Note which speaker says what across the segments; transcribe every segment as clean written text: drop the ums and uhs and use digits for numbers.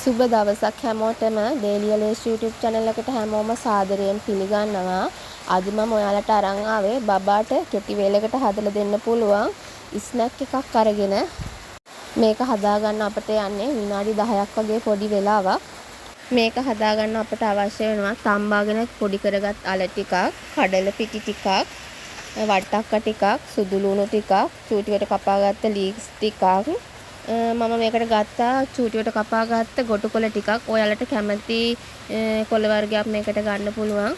Speaker 1: සුබ දවසක් හැමෝටම දේලිය ලේස් YouTube channel එකට හැමෝම සාදරයෙන් පිළිගන්නවා. අද මම ඔයාලට අරන් ආවේ බබාට කෙටි වේලකට හදලා දෙන්න පුළුවන් ස්නැක් එකක් අරගෙන මේක හදාගන්න අපිට යන්නේ විනාඩි 10ක් වගේ පොඩි වෙලාවක්. මේක හදාගන්න අපිට අවශ්‍ය වෙනවා තම්බාගෙන පොඩි කරගත් අල ටිකක්, කඩල පිටි ටිකක්, වට්ටක්ක ටිකක්, සුදු ලුණු ටිකක්, චූටියට කපාගත්ත ලීක්ස් ටිකක්. මම මේකට ගත්තා චූටියට කපාගත්ත ගොටු කොළ ටිකක්. ඔයාලට කැමති කොළ වර්ගයක් මේකට ගන්න පුළුවන්.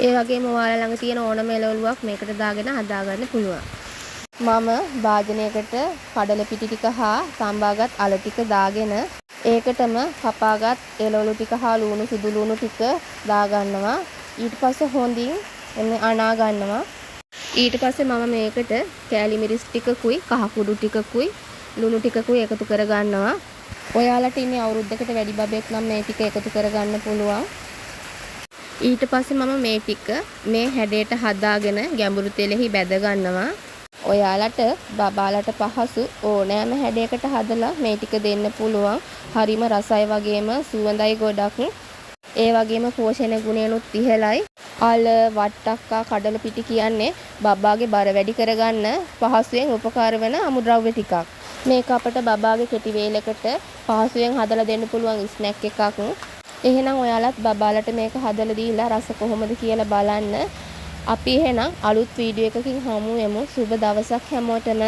Speaker 1: ඒ වගේම ඔයාලා ළඟ තියෙන ඕනම එළවලුවක් මේකට දාගෙන හදාගන්න පුළුවන්. මම භාජනයකට කඩල පිටි ටික හා තම්බාගත් අල ටික දාගෙන ඒකටම කපාගත් එළවලු ටික හා ලුණු සුදු ලුණු ටික දාගන්නවා. ඊට පස්සේ හොඳින් අනා ගන්නවා. ඊට පස්සේ මම මේකට කෑලි මිරිස් ටිකකුයි කහ කුඩු ටිකකුයි ලුණු ටිකකුයි එකතු කර ගන්නවා. ඔයාලට ඉන්නේ අවුරුද්දකට වැඩි බබෙක් නම් මේ ටික එකතු කරගන්න පුළුවන්. ඊට පස්සේ මම මේ ටික මේ හැඩයට හදාගෙන ගැඹුරු තෙලෙහි බැද ගන්නවා. ඔයාලට බබාලට පහසු ඕනෑම හැඩයකට හදලා මේ ටික දෙන්න පුළුවන්. හරිම රසයි වගේම සුවඳයි ගොඩක්. ඒ වගේම පෝෂණ ගුණයනුත් ඉහළයි. අල වට්ටක්කා කඩල පිටි කියන්නේ බබාගේ බර වැඩි කරගන්න පහසුවෙන් උපකාර වෙන අමුද්‍රව්‍ය ටිකක්. මේක අපිට බබාගේ කෙටි වේලකට පහසුවෙන් හදලා දෙන්න පුළුවන් ස්නැක් එකක්. එහෙනම් ඔයාලත් බබාලට මේක හදලා දීලා රස කොහොමද කියලා බලන්න. අපි එහෙනම් අලුත් වීඩියෝ එකකින් හමු වෙමු. සුබ දවසක් හැමෝටම.